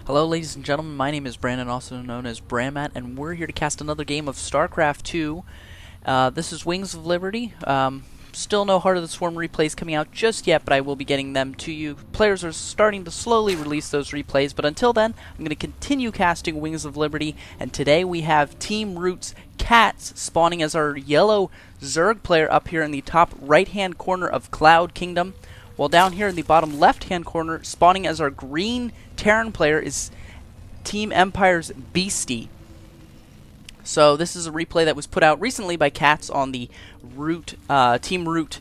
Hello ladies and gentlemen, my name is Brandon, also known as Branmatt, and we're here to cast another game of StarCraft II. This is Wings of Liberty. Still no Heart of the Swarm replays coming out just yet, but I will be getting them to you. Players are starting to slowly release those replays, but until then, I'm going to continue casting Wings of Liberty, and today we have Team ROOTCatZ spawning as our yellow zerg player up here in the top right-hand corner of Cloud Kingdom. While down here in the bottom left-hand corner, spawning as our green terran player is Team Empire's Beasty. So this is a replay that was put out recently by CatZ on the Team Root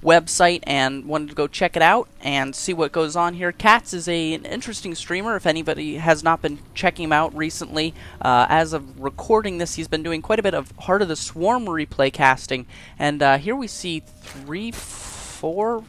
website, and wanted to go check it out and see what goes on here. CatZ is an interesting streamer. If anybody has not been checking him out recently, as of recording this, he's been doing quite a bit of Heart of the Swarm replay casting, and here we see four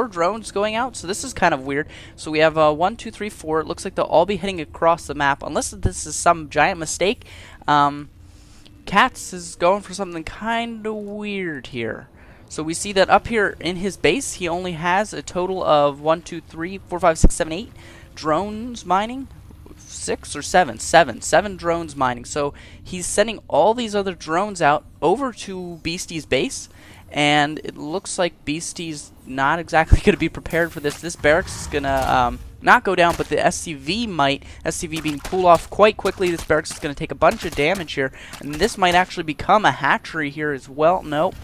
drones going out, so this is kind of weird. So we have 1, 2, 3, 4. It looks like they'll all be heading across the map, unless this is some giant mistake. CatZ is going for something kind of weird here. So we see that up here in his base, he only has a total of 1, 2, 3, 4, 5, 6, 7, 8 drones mining. 6 or 7? 7 drones mining. So he's sending all these other drones out over to Beasty's base, and it looks like Beasty's not exactly going to be prepared for this. This barracks is going to not go down, but the SCV might. SCV being pulled off quite quickly. This barracks is going to take a bunch of damage here, and this might actually become a hatchery here as well. Nope.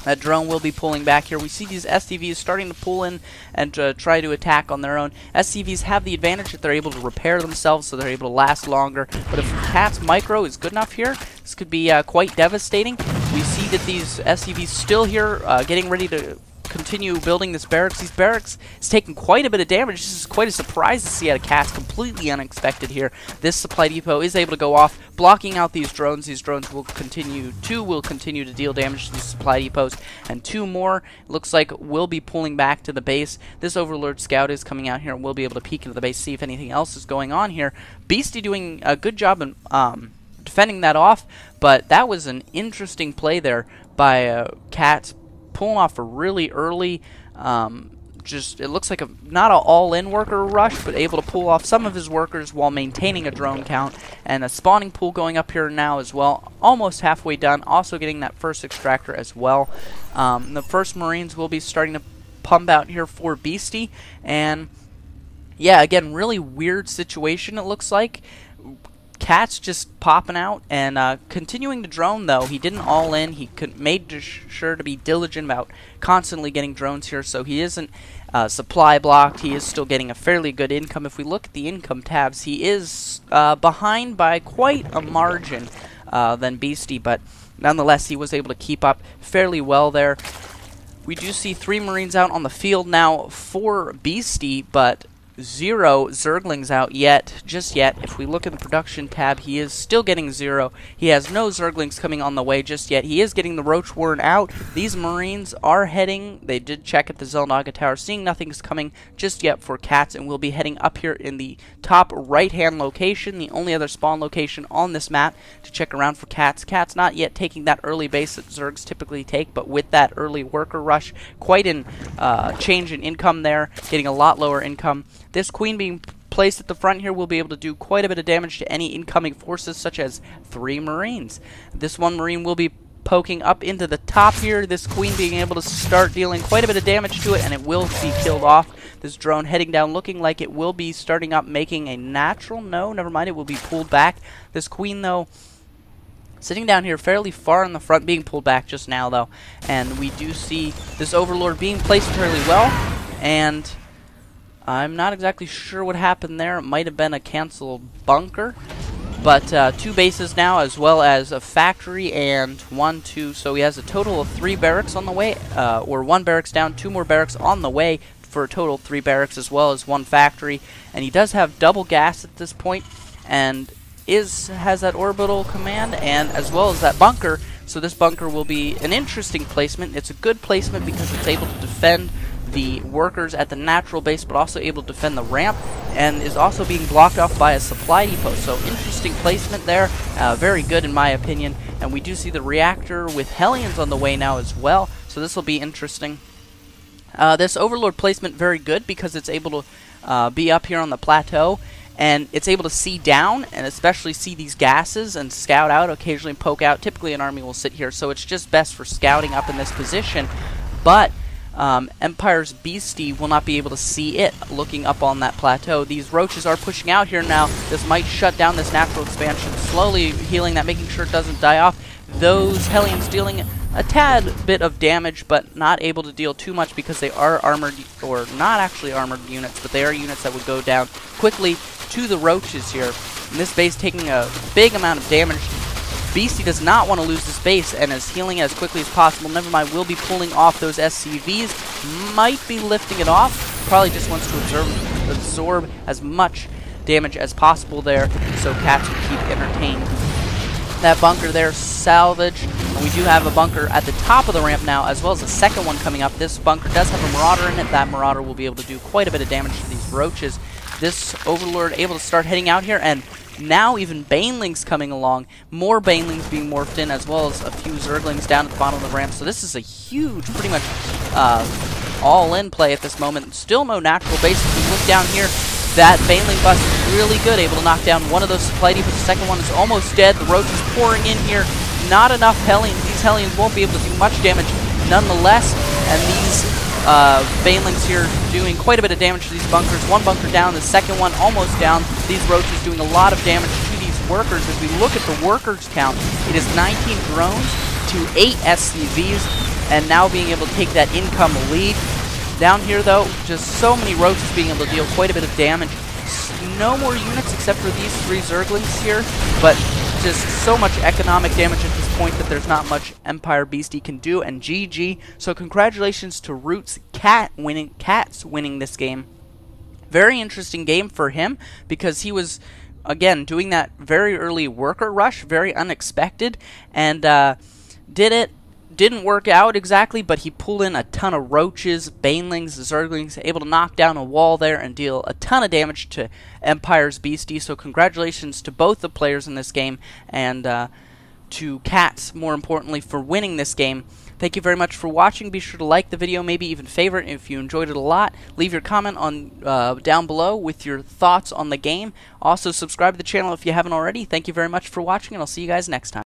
That drone will be pulling back here. We see these SCVs starting to pull in and try to attack on their own. SCVs have the advantage that they're able to repair themselves, so they're able to last longer. But if CatZ micro is good enough here, this could be quite devastating. We see that these SCVs still here, getting ready to continue building this barracks. These barracks is taking quite a bit of damage. This is quite a surprise to see out of CatZ, completely unexpected here. This supply depot is able to go off, blocking out these drones. These drones will continue to deal damage to these supply depots, and 2 more, looks like, will be pulling back to the base. This Overlord Scout is coming out here and will be able to peek into the base, see if anything else is going on here. Beasty doing a good job in defending that off, but that was an interesting play there by CatZ, pulling off a really early, it looks like not an all-in worker rush, but able to pull off some of his workers while maintaining a drone count, and a spawning pool going up here now as well, almost halfway done, also getting that first extractor as well. The first Marines will be starting to pump out here for Beasty, and yeah, again, really weird situation it looks like. CatZ just popping out and continuing to drone, though. He didn't all in. He made sure to be diligent about constantly getting drones here, so he isn't supply blocked. He is still getting a fairly good income. If we look at the income tabs, he is behind by quite a margin than Beasty, but nonetheless, he was able to keep up fairly well there. We do see 3 Marines out on the field now for Beasty, but 0 Zerglings out just yet. If we look at the production tab, he is still getting 0. He has no Zerglings coming on the way just yet. He is getting the Roach Warren out. These Marines are heading, they did check at the Zelnaga Tower, seeing nothing's coming just yet for CatZ, and we'll be heading up here in the top right-hand location, the only other spawn location on this map, to check around for CatZ. CatZ not yet taking that early base that Zergs typically take, but with that early worker rush, quite an change in income there, getting a lot lower income. This queen being placed at the front here will be able to do quite a bit of damage to any incoming forces, such as 3 Marines. This 1 Marine will be poking up into the top here. This queen being able to start dealing quite a bit of damage to it, and it will be killed off. This drone heading down, looking like it will be starting up making a natural. No, never mind, it will be pulled back. This queen, though, sitting down here fairly far in the front, being pulled back just now, though. And we do see this Overlord being placed fairly well, and I'm not exactly sure what happened there. It might have been a canceled bunker. But 2 bases now, as well as a factory, and 1, 2. So he has a total of 3 barracks on the way, or 1 barracks down, 2 more barracks on the way, for a total of 3 barracks, as well as 1 factory. And he does have double gas at this point, and has that orbital command, and as well as that bunker. So this bunker will be an interesting placement. It's a good placement because it's able to defend the workers at the natural base, but also able to defend the ramp, and is also being blocked off by a supply depot. So interesting placement there, very good in my opinion. And we do see the reactor with Hellions on the way now as well, so this will be interesting. This Overlord placement very good because it's able to be up here on the plateau and it's able to see down and especially see these gases and scout out, occasionally poke out. Typically an army will sit here, so it's just best for scouting up in this position. But Empire's Beasty will not be able to see it looking up on that plateau. These roaches are pushing out here now. This might shut down this natural expansion, slowly healing that, making sure it doesn't die off. Those Hellions dealing a tad bit of damage, but not able to deal too much because they are armored, or not actually armored units, but they are units that would go down quickly to the roaches here. And this base taking a big amount of damage. Beasty does not want to lose this base and is healing as quickly as possible. Never mind, will be pulling off those SCVs. Might be lifting it off. Probably just wants to absorb as much damage as possible there, so CatZ can keep entertained. That bunker there, salvage. And we do have a bunker at the top of the ramp now, as well as a second one coming up. This bunker does have a Marauder in it. That Marauder will be able to do quite a bit of damage to these roaches. This Overlord able to start heading out here, and now even Banelings coming along. More Banelings being morphed in, as well as a few Zerglings down at the bottom of the ramp. So this is a huge, pretty much all-in play at this moment. Still no natural base. If we look down here, that Baneling bust is really good, able to knock down one of those supply depots. The second one is almost dead. The roach is pouring in here. Not enough Hellions. These Hellions won't be able to do much damage nonetheless. And these Banelings here doing quite a bit of damage to these bunkers. One bunker down, the second one almost down. These roaches doing a lot of damage to these workers. As we look at the workers count, it is 19 drones to 8 SCVs, and now being able to take that income lead. Down here, though, just so many roaches being able to deal quite a bit of damage. No more units except for these 3 Zerglings here, but just so much economic damage at this point that there's not much EmpireBeasty can do, and GG. So congratulations to ROOTCatZ winning this game. Very interesting game for him, because he was, again, doing that very early worker rush, very unexpected, and didn't work out exactly, but he pulled in a ton of roaches, Banelings, Zerglings, able to knock down a wall there and deal a ton of damage to Empire's Beasty. So congratulations to both the players in this game, and to CatZ, more importantly, for winning this game. Thank you very much for watching. Be sure to like the video, maybe even favorite if you enjoyed it a lot. Leave your comment on down below with your thoughts on the game. Also, subscribe to the channel if you haven't already. Thank you very much for watching, and I'll see you guys next time.